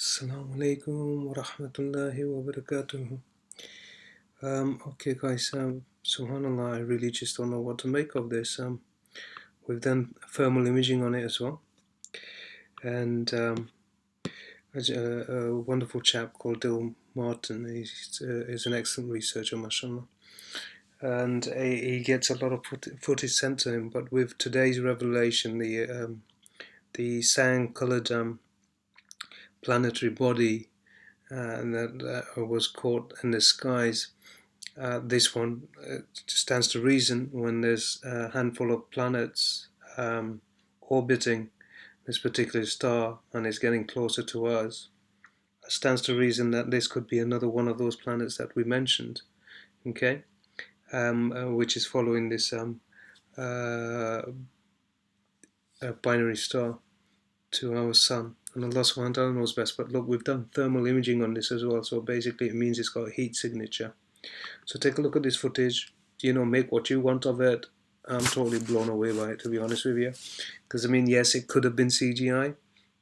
Assalamu alaikum wa rahmatullahi wa barakatuh. Okay, guys, subhanallah, I really just don't know what to make of this. We've done thermal imaging on it as well, and there's a wonderful chap called Dill Martin. He's an excellent researcher, mashallah, and he gets a lot of footage sent to him. But with today's revelation, the sand-colored planetary body that was caught in the skies. This one stands to reason when there's a handful of planets orbiting this particular star and it's getting closer to us. It stands to reason that this could be another one of those planets that we mentioned, okay, which is following this binary star to our sun. And Allah subhanahu wa ta'ala knows best, but look, we've done thermal imaging on this as well, so basically it means it's got a heat signature. So take a look at this footage, make what you want of it. I'm totally blown away by it, to be honest with you. Because, I mean, yes, it could have been CGI,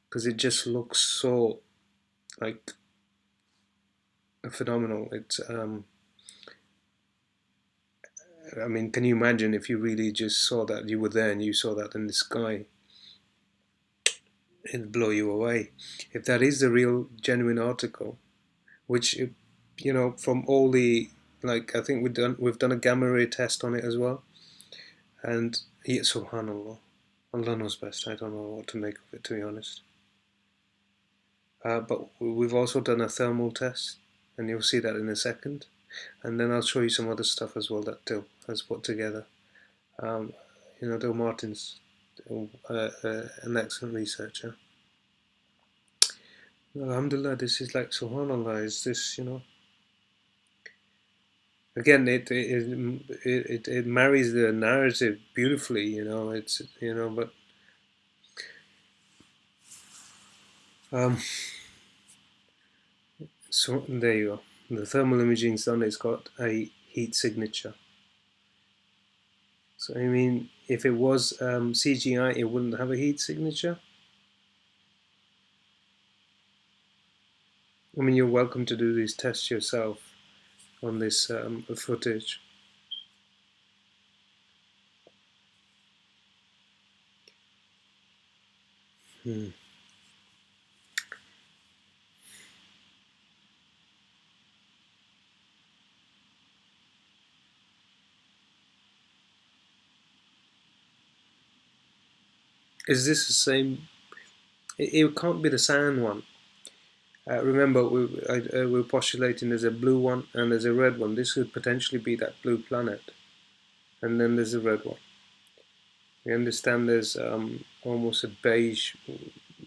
because it just looks so, like, phenomenal. I mean, can you imagine if you really just saw that, you were there and you saw that in the sky? It'd blow you away. If that is the real, genuine article, which, from all the, like, I think we've done a gamma ray test on it as well. And, yeah, subhanallah. Allah knows best. I don't know what to make of it, to be honest. But we've also done a thermal test, and you'll see that in a second. And then I'll show you some other stuff as well that Dill has put together. Dill Martin's an excellent researcher. Alhamdulillah, this is like subhanallah. Is this, Again, it marries the narrative beautifully. It's but. So there you go. The thermal imaging's done. It's got a heat signature. So I mean, if it was CGI, it wouldn't have a heat signature. I mean, you're welcome to do these tests yourself on this footage. Is this the same? It can't be the cyan one. Remember, we're postulating there's a blue one and there's a red one. This could potentially be that blue planet. And then there's a red one. We understand there's almost a beige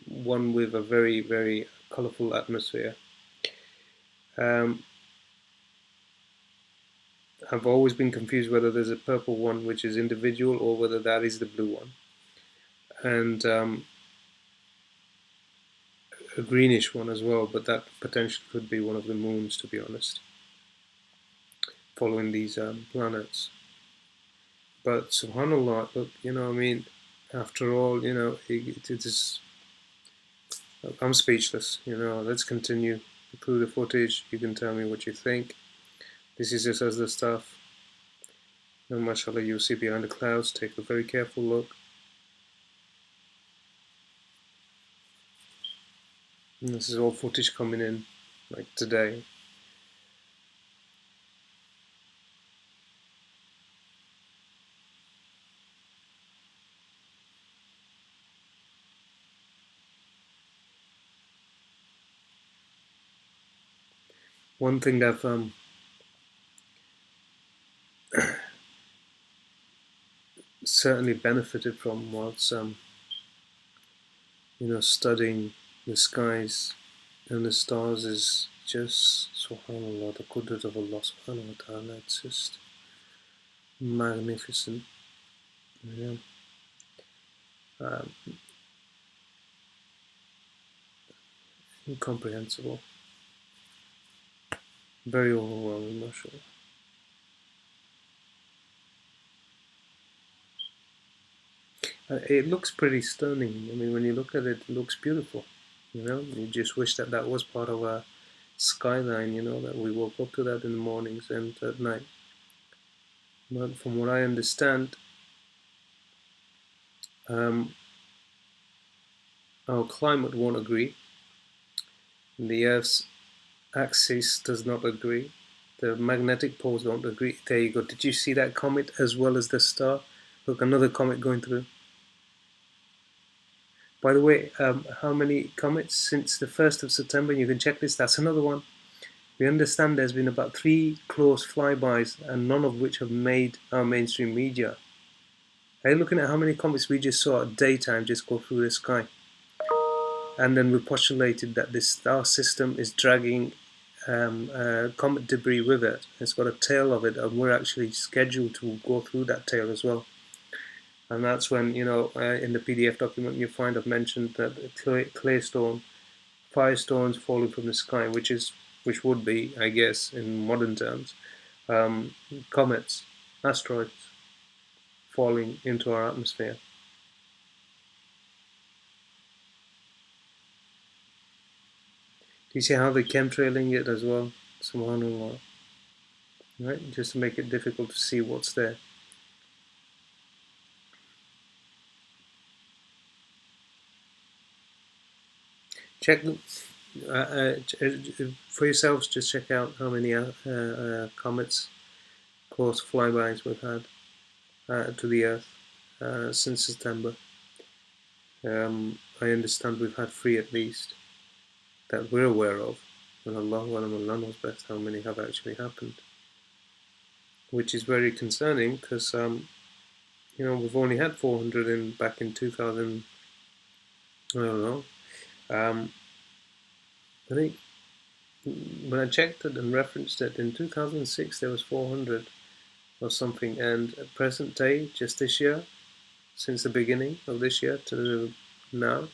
one with a very, very colorful atmosphere. I've always been confused whether there's a purple one which is individual or whether that is the blue one. And a greenish one as well, but that potentially could be one of the moons, to be honest, following these planets. But subhanallah, look, after all, it is. I'm speechless. Let's continue through the footage. You can tell me what you think. This is just as the stuff. And mashallah, you'll see behind the clouds. Take a very careful look. And this is all footage coming in, like today. One thing that I've certainly benefited from was, studying the skies and the stars is just, subhanAllah, the qudrat of Allah subhanahu wa ta'ala. It's just magnificent. Incomprehensible. Very overwhelming, mashallah. It looks pretty stunning. I mean, when you look at it, it looks beautiful. You just wish that that was part of our skyline, that we woke up to that in the mornings and at night. But from what I understand, um, our climate won't agree. The Earth's axis does not agree. The magnetic poles don't agree. There you go. Did you see that comet as well as the star? Look, another comet going through. By the way, how many comets since the 1st of September? You can check this. That's another one. We understand there's been about 3 close flybys, and none of which have made our mainstream media. Are you looking at how many comets we just saw at daytime just go through the sky? And then we postulated that this star system is dragging comet debris with it. It's got a tail of it, and we're actually scheduled to go through that tail as well. And that's when, in the PDF document you find I've mentioned that claystone, firestones falling from the sky, which would be, I guess, in modern terms, comets, asteroids falling into our atmosphere. Do you see how they're chemtrailing it as well? Subhanallah. Right? Just to make it difficult to see what's there. Check for yourselves. Just check out how many comets, close flybys we've had to the Earth since September. I understand we've had 3 at least that we're aware of, and Allah knows best how many have actually happened, which is very concerning because we've only had 400 back in 2000. I don't know. I think when I checked it and referenced it in 2006, there was 400 or something, and at present day, just this year, since the beginning of this year to now,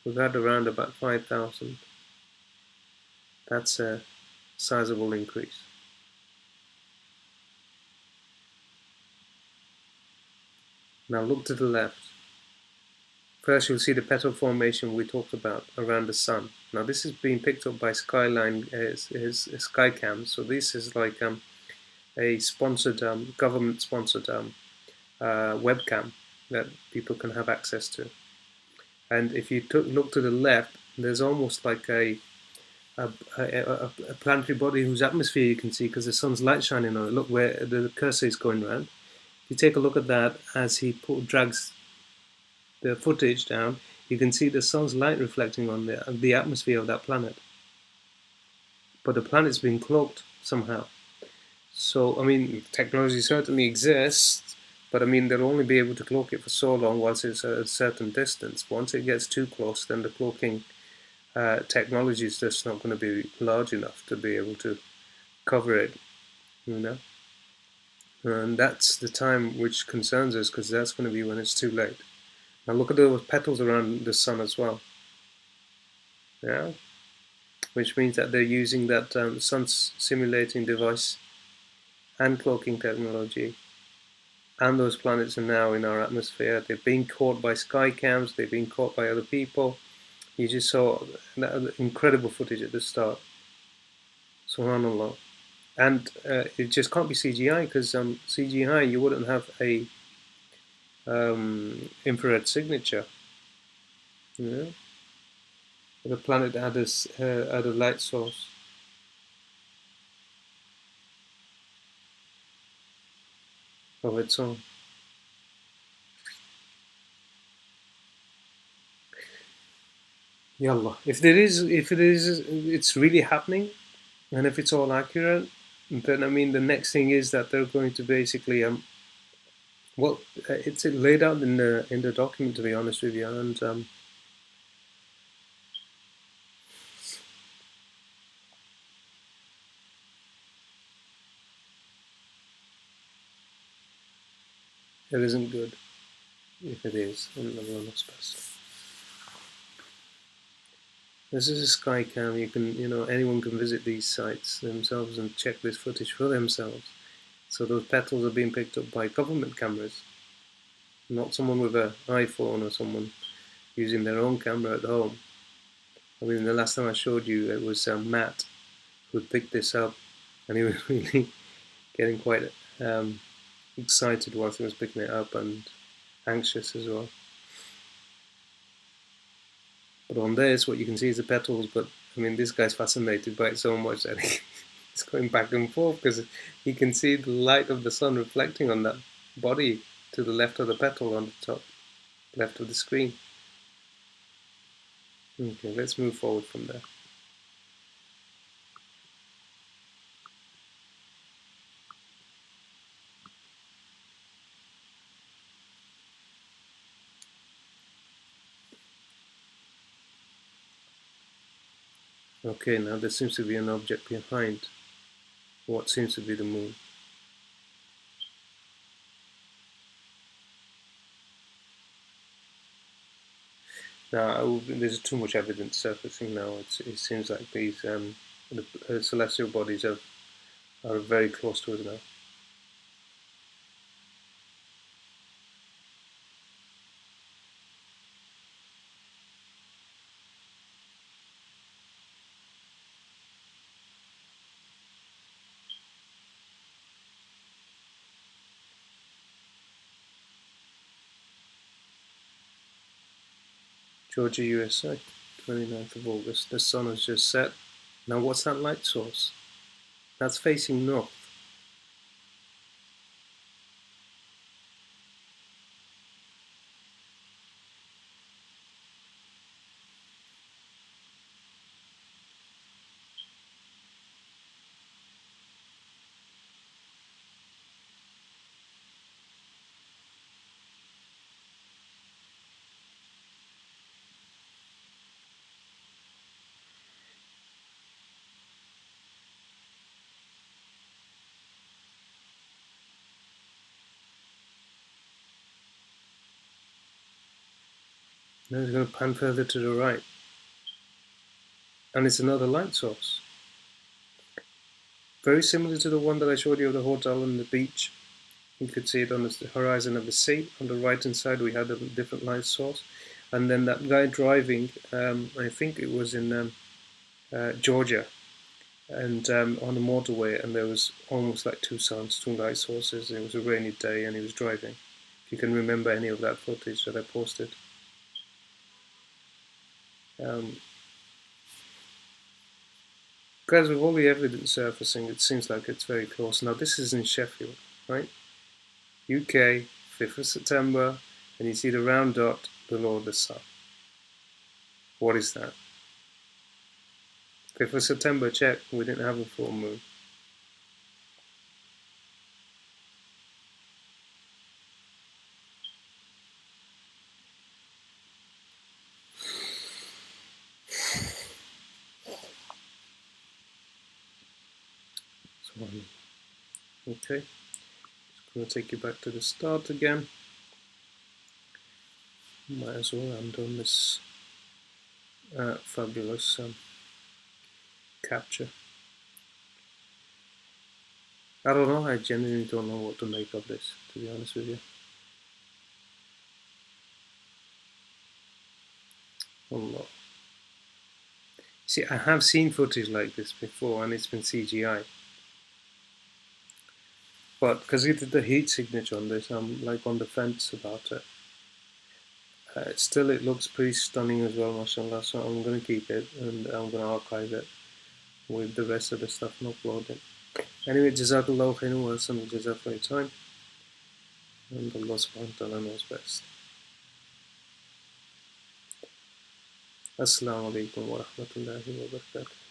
we've had around about 5,000. That's a sizable increase. Now look to the left. First, you'll see the petal formation we talked about around the sun. Now this is being picked up by Skyline, is Skycam. So this is like a sponsored, government-sponsored webcam that people can have access to. And if you look to the left, there's almost like a planetary body whose atmosphere you can see because the sun's light shining on it. Look where the cursor is going around. If you take a look at that as he drags the footage down, you can see the sun's light reflecting on the atmosphere of that planet. But the planet's been cloaked somehow. So, I mean, technology certainly exists, but I mean, they'll only be able to cloak it for so long once it's at a certain distance. Once it gets too close, then the cloaking technology is just not going to be large enough to be able to cover it, And that's the time which concerns us because that's going to be when it's too late. Now look at those petals around the sun as well. Yeah, which means that they're using that sun simulating device and cloaking technology, and those planets are now in our atmosphere. They've been caught by sky cams, they've been caught by other people. You just saw that incredible footage at the start. Subhanallah. And it just can't be CGI because CGI you wouldn't have a infrared signature. The planet had a light source of its own. Yallah. If it's really happening, and if it's all accurate, then I mean the next thing is that they're going to basically it's laid out in the document, to be honest with you, and it isn't good. If it is, Allah knows best. This is a sky cam. You can, anyone can visit these sites themselves and check this footage for themselves. So those petals are being picked up by government cameras, not someone with an iPhone or someone using their own camera at home. I mean, the last time I showed you, it was Matt who picked this up, and he was really getting quite excited whilst he was picking it up, and anxious as well. But on this, what you can see is the petals, but I mean, this guy's fascinated by it so much that he's going back and forth because he can see the light of the sun reflecting on that body to the left of the petal on the top left of the screen. Okay, let's move forward from there. Okay, now there seems to be an object behind what seems to be the moon. Now, there's too much evidence surfacing now. It seems like these the celestial bodies are very close to us now. Georgia, USA, 29th of August. The sun has just set. Now, what's that light source? That's facing north. Now it's going to pan further to the right. And it's another light source. Very similar to the one that I showed you of the hotel and the beach. You could see it on the horizon of the sea. On the right hand side, we had a different light source. And then that guy driving, I think it was in Georgia, and on the motorway, and there was almost like two suns, two light sources. It was a rainy day, and he was driving. If you can remember any of that footage that I posted. Because with all the evidence surfacing, it seems like it's very close. Now, this is in Sheffield, right? UK, 5th of September, and you see the round dot below the sun. What is that? 5th of September, check, we didn't have a full moon. So, okay, just going to take you back to the start again. Might as well end on this fabulous capture. I don't know, I genuinely don't know what to make of this, to be honest with you. Allah. See, I have seen footage like this before, and it's been CGI. But because he did the heat signature on this, I'm like on the fence about it. Still, it looks pretty stunning as well, mashallah. So I'm going to keep it, and I'm going to archive it with the rest of the stuff and upload it. Anyway, Jazakallah khairan wa ahsan jazak for your time, and Allah subhanahu wa ta'ala knows best. Assalamu alaikum wa rahmatullahi wa barakatuh.